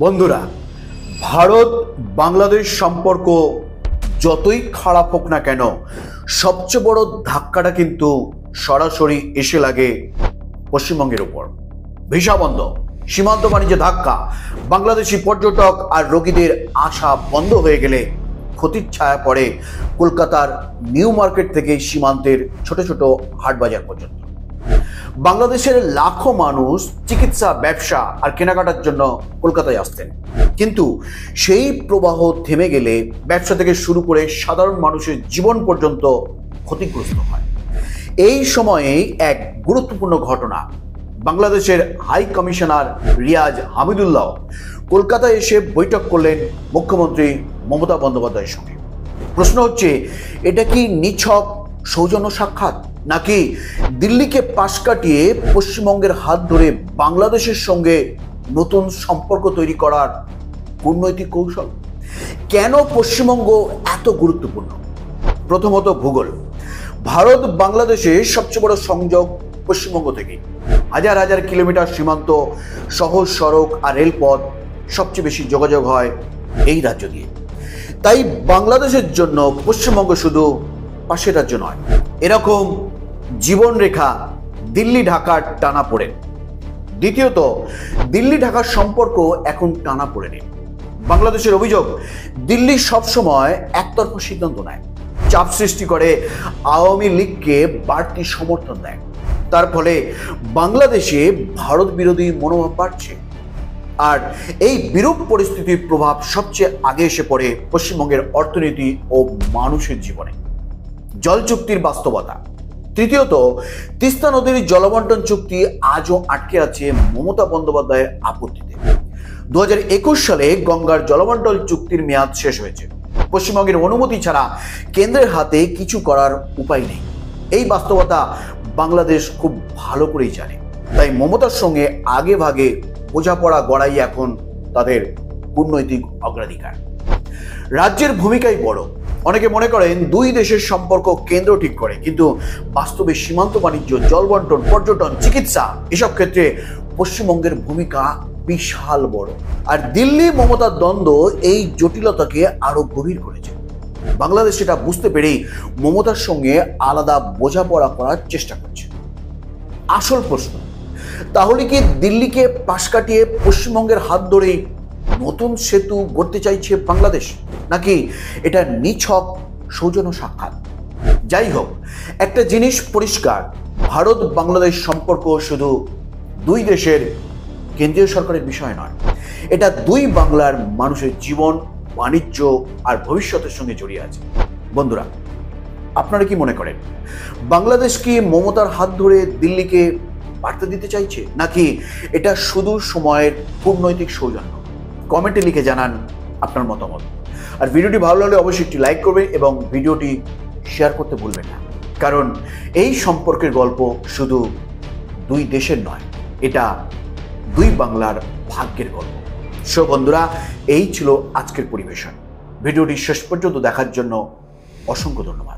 বন্ধুরা, ভারত বাংলাদেশ সম্পর্ক যতই খারাপ হোক না কেন, সবচেয়ে বড় ধাক্কাটা কিন্তু সরাসরি এসে লাগে পশ্চিমবঙ্গের উপর। ভিসা বন্ধ, সীমান্ত বাণিজ্য ধাক্কা, বাংলাদেশি পর্যটক আর রোগীদের আসা বন্ধ হয়ে গেলে ক্ষতির ছায়া পড়ে কলকাতার নিউ মার্কেট থেকে সীমান্তের ছোট ছোট হাট বাজার পর্যন্ত। বাংলাদেশের লাখো মানুষ চিকিৎসা, ব্যবসা আর কেনাকাটার জন্য কলকাতায় আসতেন, কিন্তু সেই প্রবাহ থেমে গেলে ব্যবসা থেকে শুরু করে সাধারণ মানুষের জীবন পর্যন্ত ক্ষতিগ্রস্ত হয়। এই সময়েই এক গুরুত্বপূর্ণ ঘটনা, বাংলাদেশের হাই কমিশনার রিয়াজ হামিদুল্লাহ কলকাতায় এসে বৈঠক করলেন মুখ্যমন্ত্রী মমতা বন্দ্যোপাধ্যায়ের সঙ্গে। প্রশ্ন হচ্ছে, এটা কি নিছক সৌজন্য সাক্ষাৎ, নাকি দিল্লিকে পাশ কাটিয়ে পশ্চিমবঙ্গের হাত ধরে বাংলাদেশের সঙ্গে নতুন সম্পর্ক তৈরি করার কূটনৈতিক কৌশল? কেন পশ্চিমবঙ্গ এত গুরুত্বপূর্ণ? প্রথমত, ভূগোল। ভারত বাংলাদেশের সবচেয়ে বড় সংযোগ পশ্চিমবঙ্গ থেকে। হাজার হাজার কিলোমিটার সীমান্ত, সহজ সড়ক আর রেলপথ, সবচেয়ে বেশি যোগাযোগ হয় এই রাজ্য দিয়ে। তাই বাংলাদেশের জন্য পশ্চিমবঙ্গ শুধু পাশের রাজ্য নয়, এরকম জীবনরেখা দিল্লি ঢাকার টানা পড়ে। দ্বিতীয়ত, দিল্লি ঢাকার সম্পর্ক এখন টানা পড়ে নেই। বাংলাদেশের অভিযোগ, দিল্লি সবসময় একতরফা সিদ্ধান্ত নেয়, চাপ সৃষ্টি করে, আওয়ামী লীগকে বাড়তি সমর্থন দেয়। তার ফলে বাংলাদেশে ভারত বিরোধী মনোভাব বাড়ছে। আর এই বিরূপ পরিস্থিতির প্রভাব সবচেয়ে আগে এসে পড়ে পশ্চিমবঙ্গের অর্থনীতি ও মানুষের জীবনে। জল চুক্তির বাস্তবতা। তৃতীয়ত, তিস্তা নদীর জলবন্টন চুক্তি আজও আটকে আছে মমতা বন্দ্যোপাধ্যায়ের আপত্তিতে। 2021 সালে গঙ্গার জলবন্টন চুক্তির মেয়াদ শেষ হয়েছে। পশ্চিমবঙ্গের অনুমতি ছাড়া কেন্দ্রের হাতে কিছু করার উপায় নেই। এই বাস্তবতা বাংলাদেশ খুব ভালো করেই জানে। তাই মমতার সঙ্গে আগে ভাগে বোঝাপড়া গড়াই এখন তাদের কূটনৈতিক অগ্রাধিকার। রাজ্যের ভূমিকাই বড়। অনেকে মনে করেন দুই দেশের সম্পর্ক কেন্দ্র ঠিক করে, কিন্তু বাস্তবে সীমান্ত বাণিজ্য, জলবন্টন, পর্যটন, চিকিৎসা এসব ক্ষেত্রে পশ্চিমবঙ্গের ভূমিকা বিশাল বড়। আর দিল্লি মমতার দ্বন্দ্ব এই জটিলতাকে আরো গভীর করেছে। বাংলাদেশ সেটা বুঝতে পেরেই মমতার সঙ্গে আলাদা বোঝাপড়া করার চেষ্টা করছে। আসল প্রশ্ন, তাহলে কি দিল্লিকে পাশ কাটিয়ে পশ্চিমবঙ্গের হাত ধরেই নতুন সেতু গড়তে চাইছে বাংলাদেশ, নাকি এটা নিছক সৌজন্য সাক্ষাৎ? যাই হোক, একটা জিনিস পরিষ্কার, ভারত বাংলাদেশ সম্পর্ক শুধু দুই দেশের কেন্দ্রীয় সরকারের বিষয় নয়, এটা দুই বাংলার মানুষের জীবন, বাণিজ্য আর ভবিষ্যতের সঙ্গে জড়িয়ে আছে। বন্ধুরা, আপনারা কি মনে করেন, বাংলাদেশ কি মমতার হাত ধরে দিল্লিকে বার্তা দিতে চাইছে, নাকি এটা শুধু সময়ের কূটনৈতিক সৌজন্য? কমেন্টে লিখে জানান আপনার মতামত। আর ভিডিওটি ভালো লাগলে অবশ্যই একটি লাইক করবেন এবং ভিডিওটি শেয়ার করতে ভুলবেন না, কারণ এই সম্পর্কের গল্প শুধু দুই দেশের নয়, এটা দুই বাংলার ভাগ্যের গল্প। সো বন্ধুরা, এই ছিল আজকের পরিবেশন। ভিডিওটি শেষ পর্যন্ত দেখার জন্য অসংখ্য ধন্যবাদ।